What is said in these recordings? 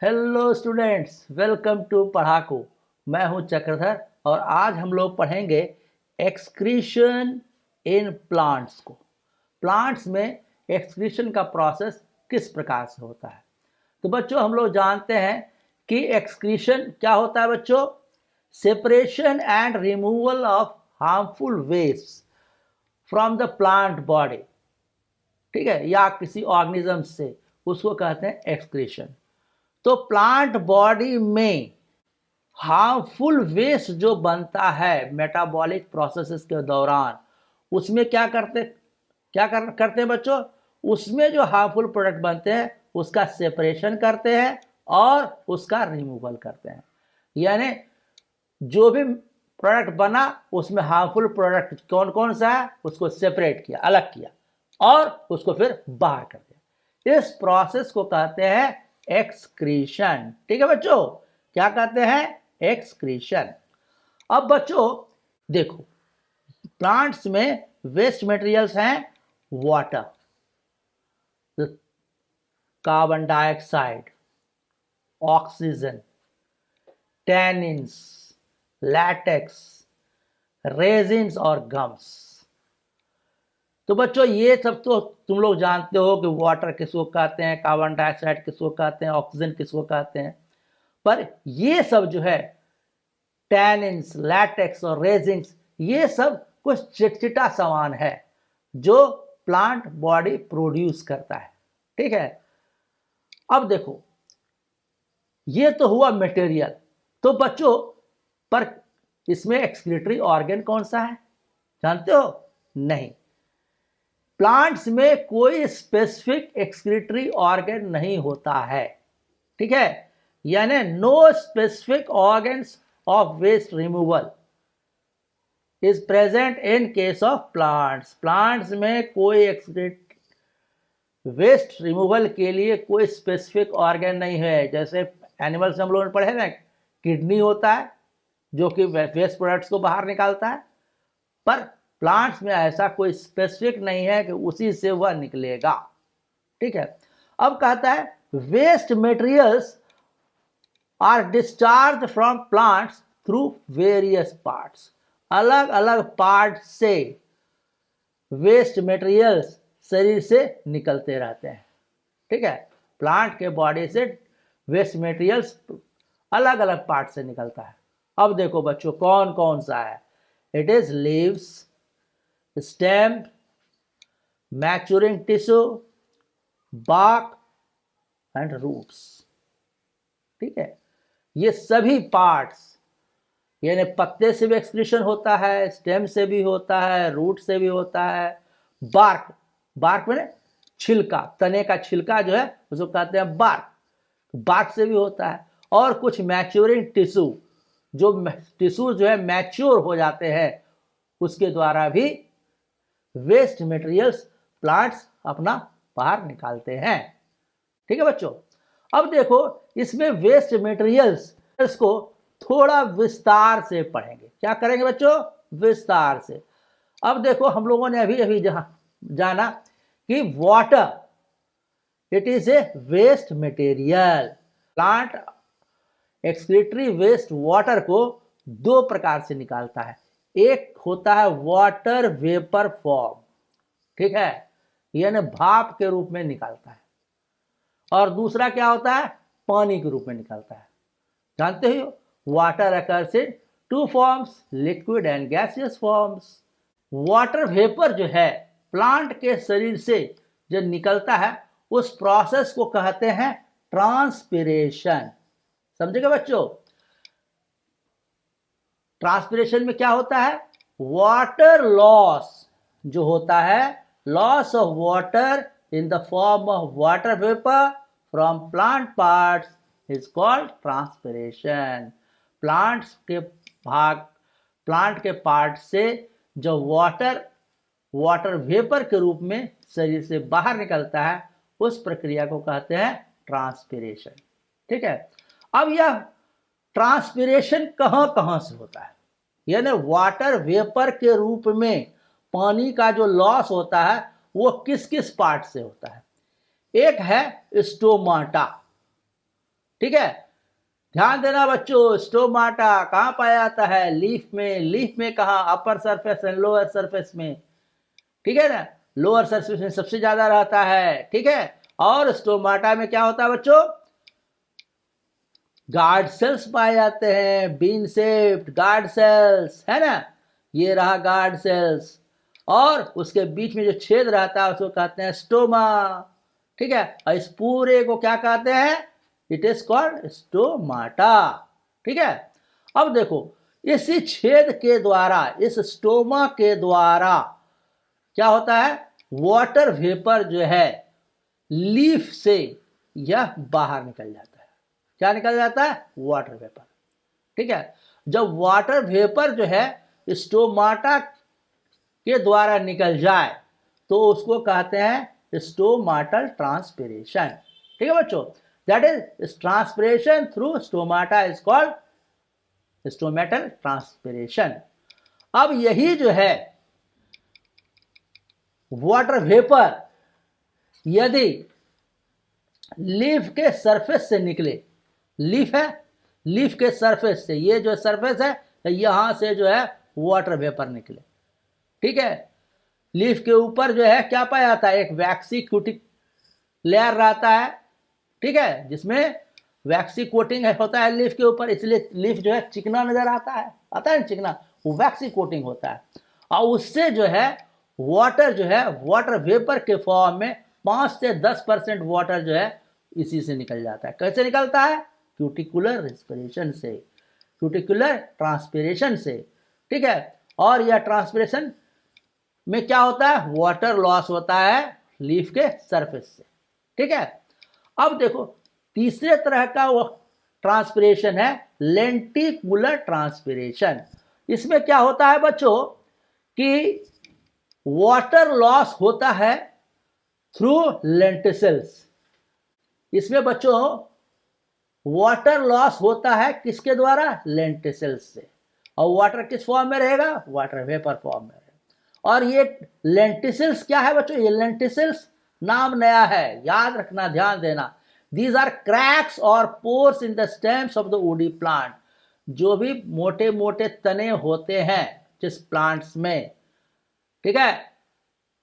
Hello students, welcome to Padhaku. मैं हूं चक्रधर और आज हम लोग पढ़ेंगे एक्सक्रीशन इन प्लांट्स को। प्लांट्स में एक्सक्रीशन का प्रोसेस किस प्रकार से होता है। तो बच्चों, हम लोग जानते हैं कि एक्सक्रीशन क्या होता है बच्चों। Separation and removal of harmful waste from the plant body, ठीक है, या किसी ऑर्गेनिज्म से, उसको कहते हैं एक्सक्रीशन। तो प्लांट बॉडी में हार्मफुल वेस्ट जो बनता है मेटाबॉलिक प्रोसेसेस के दौरान, उसमें करते हैं बच्चों। उसमें जो हार्मफुल प्रोडक्ट बनते हैं उसका सेपरेशन करते हैं और उसका रिमूवल करते हैं। यानी जो भी प्रोडक्ट बना उसमें हार्मफुल प्रोडक्ट कौन कौन सा है उसको सेपरेट किया, अलग किया और उसको फिर बाहर कर दिया। इस प्रोसेस को कहते हैं एक्सक्रीशन। ठीक है बच्चों, क्या कहते हैं? एक्सक्रीशन। अब बच्चों देखो, प्लांट्स में वेस्ट मटेरियल्स हैं water, carbon dioxide, oxygen, tannins, latex, resins और गम्स। तो बच्चों ये सब तो तुम लोग जानते हो कि वाटर किसको कहते हैं, कार्बन डाइऑक्साइड किसको कहते हैं, ऑक्सीजन किसको कहते हैं। पर ये सब जो है टैनिन्स, लैटेक्स और रेजिन्स, ये सब कुछ चिटचिटा सामान है जो प्लांट बॉडी प्रोड्यूस करता है। ठीक है, अब देखो ये तो हुआ मटेरियल। तो बच्चों पर इसमें एक्सक्रीटरी ऑर्गन कौन सा है जानते हो? नहीं, प्लांट्स में कोई स्पेसिफिक एक्सक्रीटरी ऑर्गन नहीं होता है। ठीक है, यानी no specific organs of waste removal is present in case of plants. Plants में कोई एक्सक्रीट वेस्ट रिमूवल के लिए कोई स्पेसिफिक ऑर्गन नहीं है। जैसे एनिमल्स हम लोगों ने पढ़े ना, किडनी होता है जो कि वेस्ट प्रोडक्ट्स को बाहर निकालता है, पर प्लांट्स में ऐसा कोई स्पेसिफिक नहीं है कि उसी से वह निकलेगा। ठीक है, अब कहता है waste materials are discharge from plants through various parts. अलग अलग पार्ट से वेस्ट मटेरियल्स शरीर से निकलते रहते हैं। ठीक है, प्लांट के बॉडी से वेस्ट मटेरियल्स अलग अलग पार्ट से निकलता है। अब देखो बच्चों कौन कौन सा है। It is leaves, stem, maturing tissue, bark and roots. ठीक है, ये सभी पार्ट्स, यानी पत्ते से भी एक्सक्रीशन होता है, स्टेम से भी होता है, रूट से भी होता है, बार्क, बार्क में छिलका, तने का छिलका जो है उसको कहते हैं बार्क, बार्क से भी होता है। और कुछ मैच्योरिंग टिश्यू, जो टिश्यू जो है मैच्योर हो जाते हैं, उसके द्वारा भी वेस्ट मटेरियल्स प्लांट्स अपना बाहर निकालते हैं। ठीक है बच्चों, अब देखो इसमें वेस्ट मटेरियल्स को थोड़ा विस्तार से पढ़ेंगे। क्या करेंगे बच्चों? विस्तार से। अब देखो हम लोगों ने अभी अभी जाना कि water it is a waste material. Plant excretory waste water को दो प्रकार से निकालता है। एक होता है वाटर वेपर फॉर्म, ठीक है, यानी भाप के रूप में निकालता है, और दूसरा क्या होता है? पानी के रूप में निकलता है। जानते हो water occurs in two forms, liquid and gaseous forms. Water vapour जो है प्लांट के शरीर से जो निकलता है उस प्रोसेस को कहते हैं ट्रांसपिरेशन। समझेगा बच्चों? ट्रांसपिरेशन में क्या होता है? वाटर लॉस जो होता है, loss of water in the form of water vapour from plant parts is called transpiration. Plants के भाग, प्लांट के पार्ट से जो वाटर वेपर के रूप में शरीर से बाहर निकलता है उस प्रक्रिया को कहते हैं ट्रांसपिरेशन। ठीक है, अब यह ट्रांसपिरेशन कहां कहां से होता है, यानी वाटर वेपर के रूप में पानी का जो लॉस होता है वो किस किस पार्ट से होता है? एक है स्टोमाटा, ठीक है, ध्यान देना बच्चों, स्टोमाटा कहाँ पाया जाता है? लीफ में। लीफ में कहाँ? Upper surface and lower surface में, ठीक है ना, लोअर सरफेस में सबसे ज्यादा रहता है, ठीक है। और स्टोमाटा में क्या होता है बच्चों? गार्ड सेल्स पाए जाते हैं, बीन शेप्ड गार्ड सेल्स, है ना, ये रहा गार्ड सेल्स, और उसके बीच में जो छेद रहता है उसको कहते हैं स्टोमा, ठीक है। और इस पूरे को क्या कहते हैं? इट इज कॉल्ड स्टोमाटा, ठीक है। अब देखो, इसी छेद के द्वारा, इस स्टोमा के द्वारा क्या होता है? वाटर वेपर जो है लीफ से यह बाहर निकल जाता है। क्या निकल जाता है? वाटर वेपर, ठीक है। जब वाटर वेपर जो है स्टोमाटा के द्वारा निकल जाए तो उसको कहते हैं स्टोमाटल ट्रांसपिरेशन, ठीक है बच्चों। That is transpiration through stomata is called stomatal transpiration. अब यही जो है वाटर वेपर यदि लीफ के सरफेस से निकले, लीफ है, लीफ के सरफेस से, ये जो सरफेस है यहां से जो है वाटर वेपर निकले, ठीक है। लीफ के ऊपर जो है क्या पाया जाता है? एक वैक्सी क्यूटिक लेयर रहता है, ठीक है, जिसमें वैक्सी कोटिंग होता है लीफ के ऊपर, इसलिए लीफ जो है चिकना नजर आता है ना चिकना, वो वैक्सी कोटिंग होता है। और उससे जो है वाटर जो है वाटर वेपर के फॉर्म में 5 से 10% वाटर जो है इसी से निकल जाता है। कैसे निकलता है? क्यूटिकुलर रेस्पिरेशन से, क्यूटिकुलर ट्रांसपिरेशन से, ठीक है। और यह ट्रांसपिरेशन में क्या होता है? वाटर लॉस होता है लीफ के सरफेस से, ठीक है। अब देखो, तीसरे तरह का वो ट्रांसपिरेशन है लेंटिकुलर ट्रांसपिरेशन। इसमें क्या होता है बच्चों कि वाटर लॉस होता है थ्रू लेंटिसल्स। इसमें बच्चों वाटर लॉस होता है किसके द्वारा? लेंटिसल्स से। और वाटर किस फॉर्म में रहेगा? वाटर वेपर फॉर्म में रहेगा। और ये लेंटिसल्स क्या है बच्चों? ये लेंटिसल्स नाम नया है, याद रखना, ध्यान देना। दीज आर क्रैक्स और pores in the stems of the woody plant. जो भी मोटे मोटे तने होते हैं जिस प्लांट्स में, ठीक है,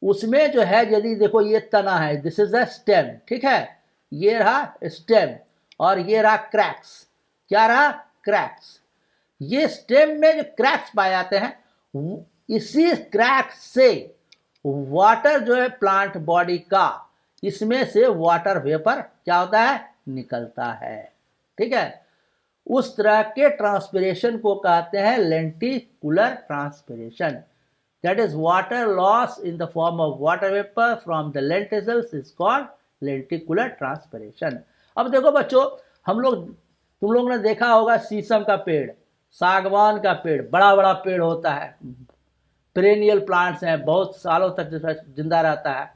उसमें जो है यदि देखो ये तना है, दिस इज द स्टेम, ठीक है, ये रहा स्टेम और ये रहा क्रैक्स। क्या रहा? क्रैक्स। ये स्टेम में जो क्रैक्स पाए जाते हैं, इसी क्रैक्स से वाटर जो है प्लांट बॉडी का, इसमें से वाटर वेपर क्या होता है? निकलता है, ठीक है। उस तरह के ट्रांसपिरेशन को कहते हैं lenticular transpiration. That is water loss in the form of water vapor from the lenticels is called lenticular transpiration. अब देखो बच्चों, तुम लोग ने देखा होगा शीशम का पेड़, सागवान का पेड़, बड़ा बड़ा पेड़ होता है, पेरेनियल प्लांट्स हैं, बहुत सालों तक जिंदा रहता है।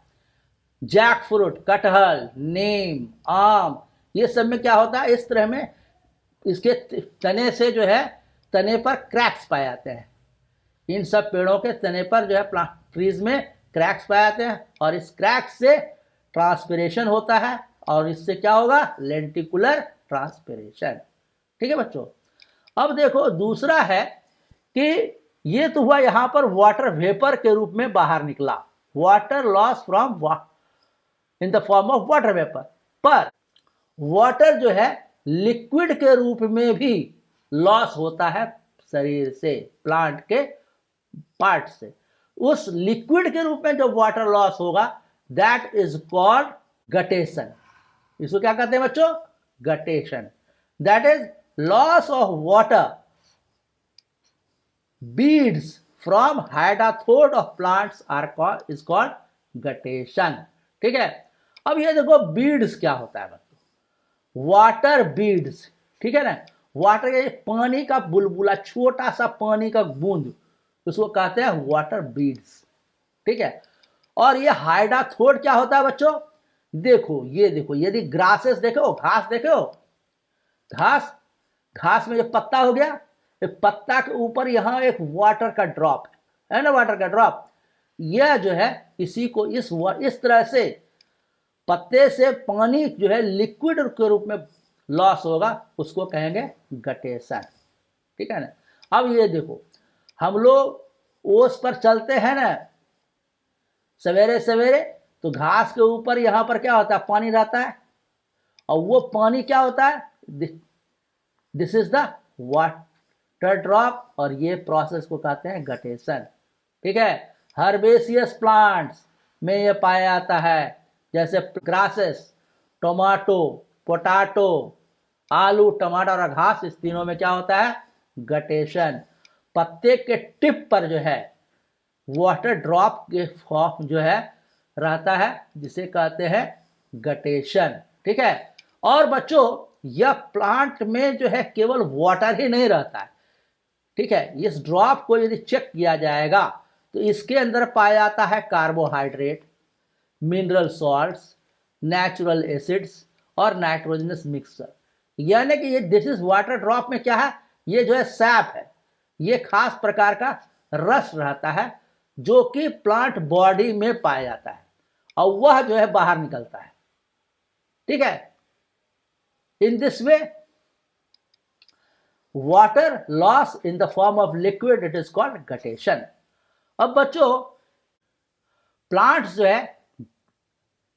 जैक फ्रूट, कटहल, नीम, आम, ये सब में क्या होता है? इस तरह में इसके तने से जो है, तने पर क्रैक्स पाए जाते हैं। इन सब पेड़ों के तने पर जो है प्लांट ट्रीज में क्रैक्स पाए जाते हैं, और इस क्रैक्स से ट्रांसपिरेशन होता है, और इससे क्या होगा? लेंटिकुलर ट्रांसपिरेशन, ठीक है बच्चों। अब देखो, दूसरा है कि ये तो हुआ यहां पर वाटर वेपर के रूप में बाहर निकला, water loss from in the form of water vapour. पर वाटर जो है लिक्विड के रूप में भी लॉस होता है शरीर से, प्लांट के पार्ट से। उस लिक्विड के रूप में जो वाटर लॉस होगा, दैट इज कॉल्ड गटेशन। इसको क्या कहते हैं बच्चों? Guttation. That is loss of water beads from hydathode of plants is called guttation, ठीक है। अब ये देखो, बीड्स क्या होता है बच्चों? वाटर बीड्स, ठीक है ना, वाटर के पानी का बुलबुला, छोटा सा पानी का बूंद, उसको कहते हैं वाटर बीड्स, ठीक है। और ये हाइडाथोड क्या होता है बच्चों? देखो, ये देखो, यदि ग्रासेस देखो, घास देखो, घास में जो पत्ता हो गया, पत्ता के ऊपर यहां एक वाटर का ड्रॉप है ना, वाटर का ड्रॉप। यह जो है इसी को इस तरह से पत्ते से पानी जो है लिक्विड के रूप में लॉस होगा उसको कहेंगे गटेशन। ठीक है ना। अब ये देखो, हम लोग ओस पर चलते हैं ना सवेरे सवेरे, तो घास के ऊपर यहाँ पर क्या होता है, पानी रहता है, और वो पानी क्या होता है, this is the water drop, और ये प्रोसेस को कहते हैं गटेशन। ठीक है। हर्बेसियस प्लांट्स में ये पाया जाता है, जैसे ग्रासेस, टोमेटो, पोटैटो, आलू, टमाटर और घास, इस तीनों में क्या होता है, गटेशन। पत्ते के टिप पर जो है वाटर ड्रॉप के फॉर्म जो है रहता है, जिसे कहते हैं गटेशन। ठीक है। और बच्चों, यह प्लांट में जो है केवल वाटर ही नहीं रहता है। ठीक है। इस ड्रॉप को यदि चेक किया जाएगा तो इसके अंदर पाया जाता है carbohydrate, mineral salts, natural acids और नाइट्रोजनस मिक्सचर। यानी कि ये दिस इज वाटर ड्रॉप में क्या है, ये जो है सैप है, ये खास प्रकार का रस रहता है जो कि प्लांट बॉडी में पाया जाता है, और वह जो है बाहर निकलता है। ठीक है। In this way water loss in the form of liquid, it is called guttation. अब बच्चों, प्लांट्स जो है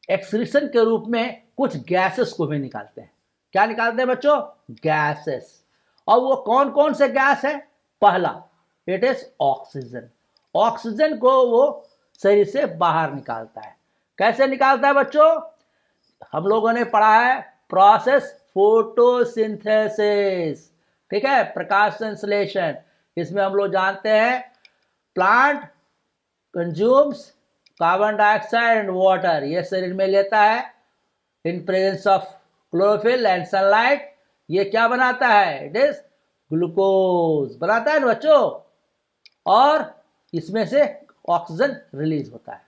एक्सक्रीशन के रूप में कुछ गैसेस को भी निकालते हैं। क्या निकालते हैं बच्चों, गैसेस। और वो कौन कौन से गैस है, पहला इट इज ऑक्सीजन। ऑक्सीजन को वो शरीर से बाहर निकालता है। कैसे निकालता है बच्चों, हम लोगों ने पढ़ा है प्रोसेस फोटोसिंथेसिस। ठीक है, प्रकाश संश्लेषण। इसमें हम लोग जानते हैं plant consumes carbon dioxide and water, ये शरीर में लेता है in presence of chlorophyll and sunlight. ये क्या बनाता है, इट इज ग्लूकोज बनाता है ना बच्चों, और इसमें से ऑक्सीजन रिलीज होता है।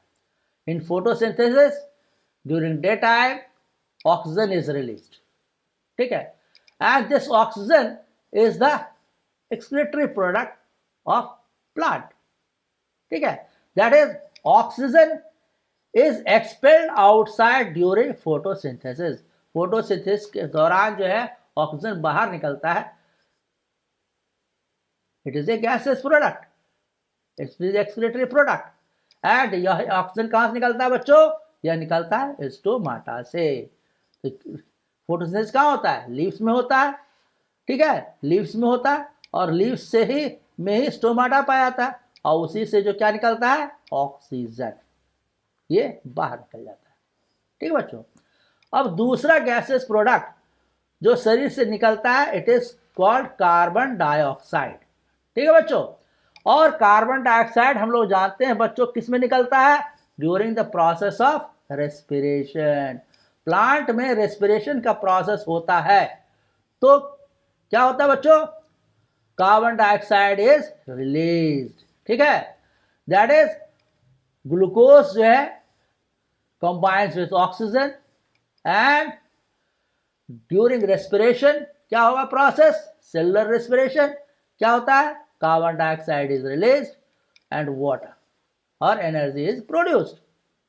In photosynthesis during day time oxygen is released. ठीक है। And this oxygen is the excretory product of plant. ठीक है। That is oxygen is expelled outside during photosynthesis. Photosynthesis के दौरान जो है ऑक्सीजन बाहर निकलता है। It is A gases product, it is excretory product. And यह ऑक्सीजन कहां से निकलता है बच्चों, यह निकलता है स्टोमाटा से। तो फोटोसिंथेसिस कहां होता है, लीव्स में होता है। ठीक है, लीव्स में होता है, और लीव्स से ही स्टोमाटा पाया जाता है, और उसी से जो क्या निकलता है, ऑक्सीजन, ये बाहर निकल जाता है। ठीक है बच्चों। अब दूसरा गैसेस प्रोडक्ट जो शरीर से निकलता है, it is called carbon dioxide. ठीक है बच्चों। और कार्बन डाइऑक्साइड हम लोग जानते हैं बच्चों किस में निकलता है, during the process of respiration. Plant में रेस्पिरेशन का प्रोसेस होता है, तो क्या होता है बच्चों, कार्बन डाइऑक्साइड इज रिलीज्ड। ठीक है। दैट इज ग्लूकोज जो है combines with oxygen, and during respiration क्या होगा प्रोसेस, सेलुलर रेस्पिरेशन, क्या होता है, carbon dioxide is released and water और एनर्जी इज प्रोड्यूस्ड।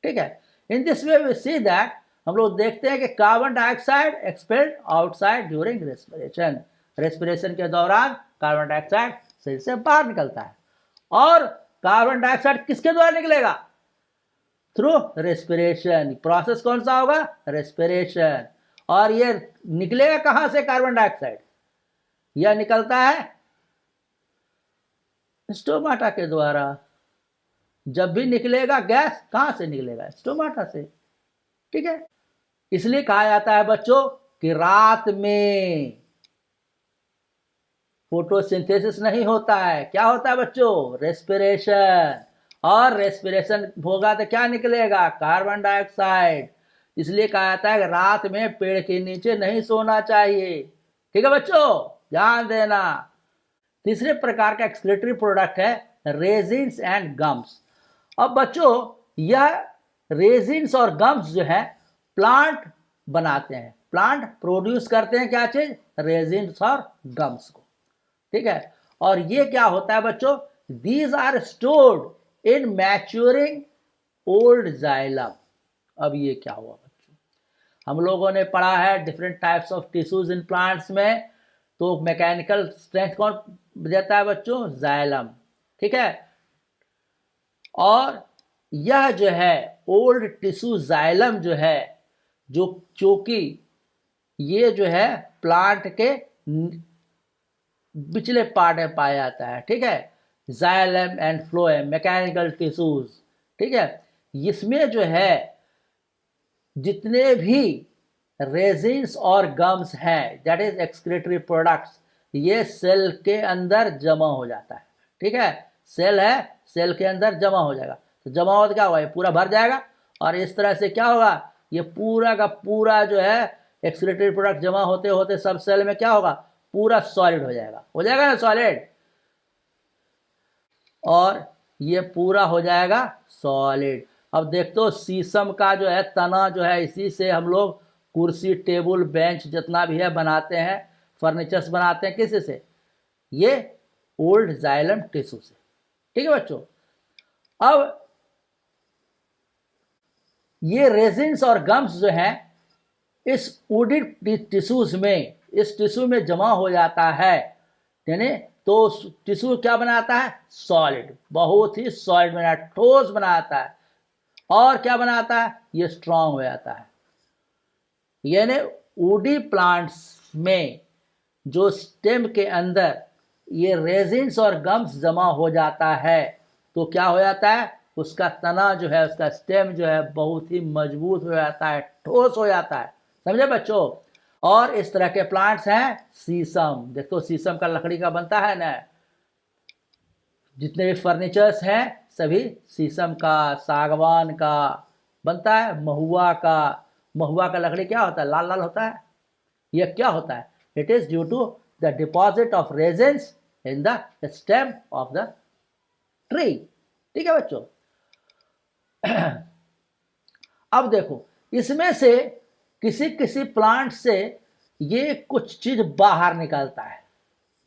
ठीक है। In this way we see that, हम लोग देखते हैं कि carbon dioxide expelled outside during respiration. Respiration के दौरान कार्बन डाइऑक्साइड शरीर से बाहर निकलता है। और कार्बन डाइऑक्साइड किसके द्वारा निकलेगा, थ्रू रेस्पिरेशन। प्रोसेस कौन सा होगा, रेस्पिरेशन। और ये निकलेगा कहां से कार्बन डाइऑक्साइड, यह निकलता है स्टोमाटा के द्वारा। जब भी निकलेगा गैस कहां से निकलेगा, स्टोमाटा से। ठीक है। इसलिए कहा जाता है बच्चों कि रात में फोटोसिंथेसिस नहीं होता है, क्या होता है बच्चों, रेस्पिरेशन। और रेस्पिरेशन होगा तो क्या निकलेगा, कार्बन डाइऑक्साइड। इसलिए कहा जाता है कि रात में पेड़ के नीचे नहीं सोना चाहिए। ठीक है बच्चों, ध्यान देना। तीसरे प्रकार का एक्सक्रीटरी प्रोडक्ट है रेजिन्स एंड गम्स। अब बच्चों, यह रेजिन्स और गम्स जो है प्लांट बनाते हैं, प्लांट प्रोड्यूस करते हैं क्या चीज, रेजिन्स और गम्स को। ठीक है। और ये क्या होता है बच्चों, these are stored in maturing old xylem. अब ये क्या हुआ बच्चों, हम लोगों ने पढ़ा है different types of tissues in plants में। तो मैकेनिकल स्ट्रेंथ कौन देता है बच्चों? जाइलम। ठीक है। और यह जो है ओल्ड टिश्यू जाइलम जो है, जो चूंकि ये जो है प्लांट के पिछले पार्ट में पाया जाता है। ठीक है। Xylem and phloem mechanical tissues. ठीक है। इसमें जो है जितने भी रेजिन्स और गम्स हैं, दैट इज एक्सक्रीटरी प्रोडक्ट्स, ये सेल के अंदर जमा हो जाता है। ठीक है। सेल है, सेल के अंदर जमा हो जाएगा। तो जमा हो तो क्या होगा? ये पूरा भर जाएगा और इस तरह से क्या होगा? ये पूरा का पूरा जो है एक्सक्रीटरी प्रोडक्ट जमा होते होते सब सेल में क्या होगा? पूरा सॉलिड हो जाएगा ना सॉलिड। और ये पूरा हो जाएगा सॉलिड। अब देखते हो शीशम का जो है तना जो है, इसी से हम लोग कुर्सी टेबल बेंच जितना भी है बनाते हैं, फर्नीचर्स बनाते हैं। किस से? ये ओल्ड जाइलम टिश्यू से। ठीक है बच्चों। अब ये रेजिन्स और गम्स जो हैं इस वुडी टिश्यूज में, इस टिश्यू में जमा हो जाता है, यानी तो टिश्यू क्या बनाता है? सॉलिड, बहुत ही सॉलिड बनाता है, ठोस बनाता है। और क्या बनाता है? ये स्ट्रांग हो जाता है। यानी वुडी प्लांट्स में जो स्टेम के अंदर ये रेजिन्स और गम्स जमा हो जाता है तो क्या हो जाता है? उसका तना जो है, उसका स्टेम जो है बहुत ही मजबूत हो जाता है, ठोस हो जाता है। समझे बच्चों? और इस तरह के प्लांट्स हैं शीशम। देखो शीशम का लकड़ी का बनता है ना, जितने भी फर्नीचर्स हैं सभी शीशम का, सागवान का बनता है, महुआ का। महुआ का लकड़ी क्या होता है? लाल लाल होता है। यह क्या होता है? It is due to the deposit of resins in the stem of the tree. ठीक है बच्चों। अब देखो इसमें से किसी किसी प्लांट से ये कुछ चीज बाहर निकलता है।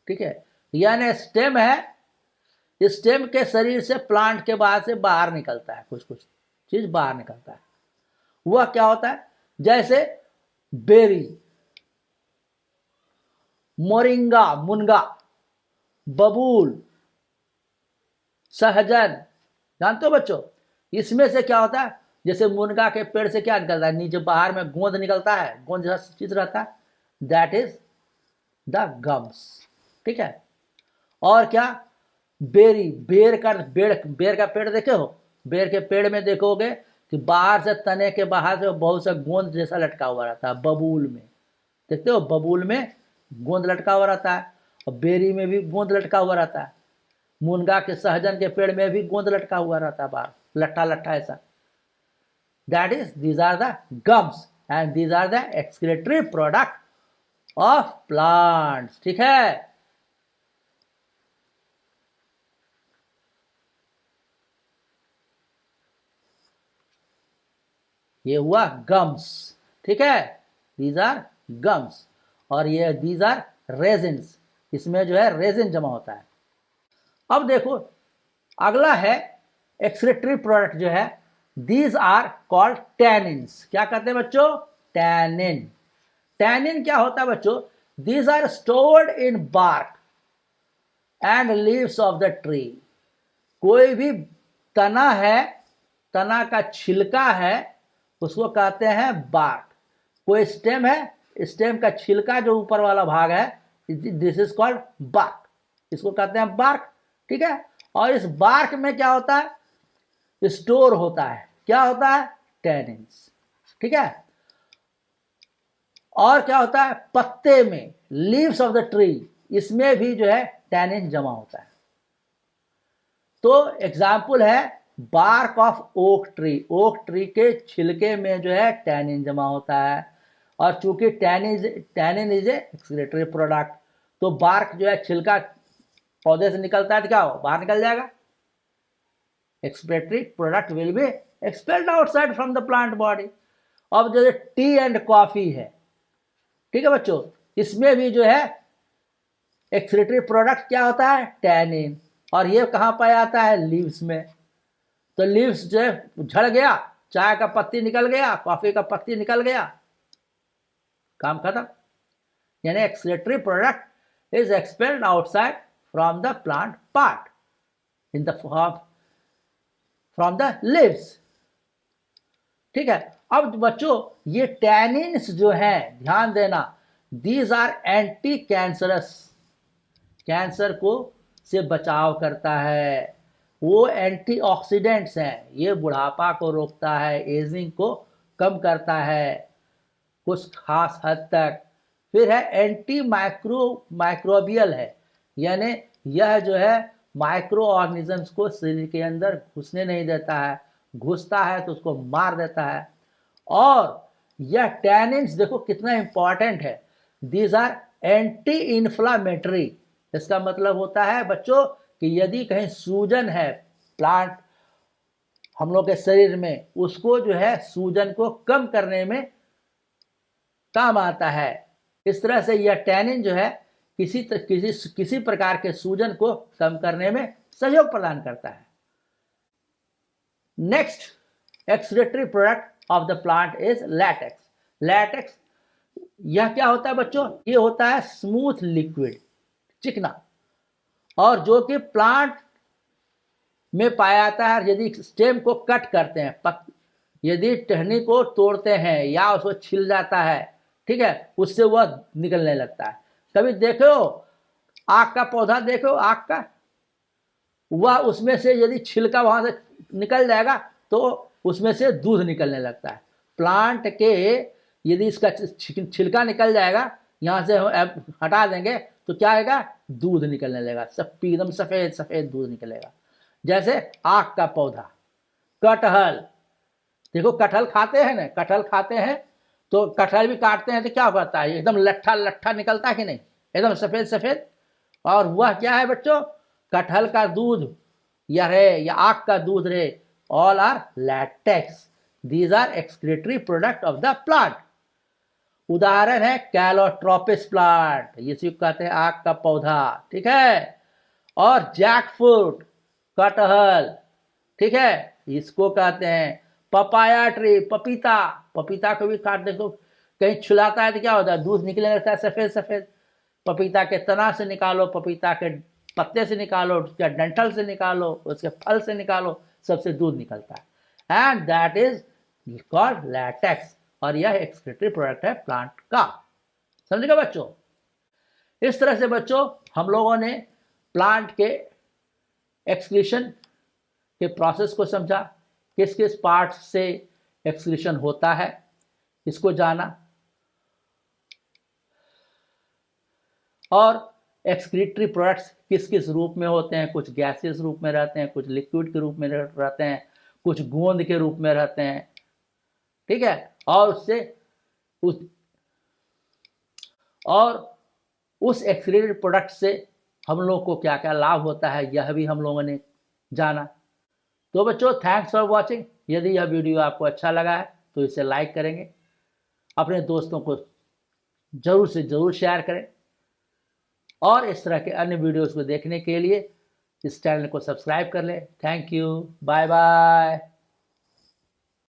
ठीक है। यानी स्टेम है, स्टेम के शरीर से प्लांट के बाद से बाहर निकलता है, कुछ कुछ चीज बाहर निकलता है। वह क्या होता है? जैसे बेरी, मोरिंगा, मुनगा, बबूल, सहजन। जानते हो बच्चों? इसमें से क्या होता है? जैसे मुनगा के पेड़ से क्या निकलता है? नीचे बाहर में गोंद निकलता है, गोंद जैसा चीज रहता है, दैट इज द गम्स। ठीक है। और क्या? बेरी, बेर का पेड़ देखे हो? बेर के पेड़ में देखोगे कि बाहर से, तने के बाहर से बहुत सा गोंद जैसा लटका हुआ रहता है। बबूल में देखते हो, बबूल में गोंद लटका हुआ रहता है, और बेरी में भी गोंद लटका हुआ रहता है। मुनगा के, सहजन के पेड़ में भी गोंद लटका हुआ रहता है, बाहर लट्ठा लट्ठा ऐसा। That is, these are the gums and these are the excretory product of plants. ठीक है। ये हुआ गम्स। ठीक है। These are gums. और ये दीज आर रेजिन्स, इसमें जो है रेजिन जमा होता है। अब देखो अगला है एक्सक्रीटरी प्रोडक्ट जो है, दीज आर कॉल्ड टैनिन्स। क्या कहते हैं बच्चों? टैनिन। टैनिन क्या होता है बच्चों? These are stored in bark and leaves of the tree. कोई भी तना है, तना का छिलका है, उसको कहते हैं बार्क। कोई स्टेम है, स्टेम का छिलका जो ऊपर वाला भाग है, दिस इज कॉल्ड बार्क, इसको कहते हैं बार्क। ठीक है। और इस बार्क में क्या होता है? स्टोर होता है, क्या होता है? टैनिन्स। ठीक है। और क्या होता है? पत्ते में, लीव्स ऑफ द ट्री, इसमें भी जो है टैनिन जमा होता है। तो एग्जाम्पल है bark of oak tree. Oak tree के छिलके में जो है टैनिन जमा होता है। और चूंकि tannin is a excretory product, तो बार्क जो है, छिलका पौधे से निकलता है तो क्या हो? बाहर निकल जाएगा। Excretory product will be expelled outside from the plant body. अब जैसे टी एंड कॉफी है, ठीक है बच्चों, इसमें भी जो है एक्सक्रीटरी प्रोडक्ट क्या होता है? टैनिन। और ये कहाँ पाया जाता है? लीव्स में। तो लीव्स जो है झड़ गया, चाय का पत्ती निकल गया, कॉफी का पत्ती निकल गया, काम खत्म। यानी excretory product is expelled outside from the plant part in the form from the leaves. ठीक है। अब बच्चों ये टैनिन्स जो हैं, ध्यान देना, these are anti cancerous, cancer को से बचाव करता है। वो एंटीऑक्सीडेंट्स हैं, ये बुढ़ापा को रोकता है, एजिंग को कम करता है कुछ खास हद तक। फिर है एंटी माइक्रोबियल है, यानी यह जो है माइक्रो ऑर्गेनिजम्स को शरीर के अंदर घुसने नहीं देता है, घुसता है तो उसको मार देता है। और यह टैनिन्स देखो कितना इंपॉर्टेंट है, दीज आर एंटी इन्फ्लामेटरी। इसका मतलब होता है बच्चों कि यदि कहीं सूजन है प्लांट हम लोग के शरीर में, उसको जो है सूजन को कम करने में काम आता है। इस तरह से यह टैनिन जो है किसी प्रकार के सूजन को कम करने में सहयोग प्रदान करता है। Next excretory product of the plant is latex. Latex यह क्या होता है बच्चों? ये होता है स्मूथ लिक्विड, चिकना, और जो कि प्लांट में पाया जाता है। यदि स्टेम को कट करते हैं, यदि टहनी को तोड़ते हैं या उसको छिल जाता है, ठीक है, उससे वह निकलने लगता है। कभी देखो आक का पौधा, देखो आक का, वह उसमें से यदि छिलका वहां से निकल जाएगा तो उसमें से दूध निकलने लगता है। प्लांट के यदि इसका छिलका निकल जाएगा, यहाँ से हटा देंगे तो क्या आएगा? दूध निकलने लगेगा, सब एकदम सफेद सफेद दूध निकलेगा। जैसे आक का पौधा, कटहल, देखो कटहल खाते हैं ना, कटहल खाते हैं तो कटहल भी काटते हैं तो क्या करता है? एकदम लट्ठा लट्ठा निकलता है कि नहीं, एकदम सफेद सफेद। और वह क्या है बच्चों? कटहल का दूध या रहे या आक का दूध रहे, all are latex. These are excretory product of the plant. उदाहरण है कैलोट्रोपिस प्लांट, इसी को कहते हैं आक का पौधा, ठीक है। और जैकफ्रूट, कटहल, ठीक है, इसको कहते हैं। पपाया ट्री, पपीता, पपीता को भी काट देखो, कहीं छुलाता है तो क्या होता है? दूध निकलने लगता है सफेद सफेद। पपीता के तना से निकालो, पपीता के पत्ते से निकालो, उसके डंठल से निकालो, उसके फल से निकालो, सबसे दूध निकलता है। And that is called latex, और यह एक्सक्रीटरी प्रोडक्ट है प्लांट का। समझेगा बच्चों? इस तरह से बच्चों हम लोगों ने प्लांट के एक्सक्रीशन के प्रोसेस को समझा, किस किस पार्ट से एक्सक्रीशन होता है इसको जाना, और एक्सक्रीटरी प्रोडक्ट्स किस किस रूप में होते हैं। कुछ गैसेस रूप में रहते हैं, कुछ लिक्विड के रूप में रहते हैं, कुछ गोंद के रूप में रहते हैं, ठीक है। और उस एक्सक्रीटरी प्रोडक्ट से हम लोग को क्या क्या लाभ होता है, यह भी हम लोगों ने जाना। तो बच्चों थैंक्स फॉर वॉचिंग। यदि यह वीडियो आपको अच्छा लगा है तो इसे लाइक करेंगे, अपने दोस्तों को जरूर से जरूर शेयर करें, और इस तरह के अन्य वीडियोस को देखने के लिए इस चैनल को सब्सक्राइब कर लें। Thank you, bye bye.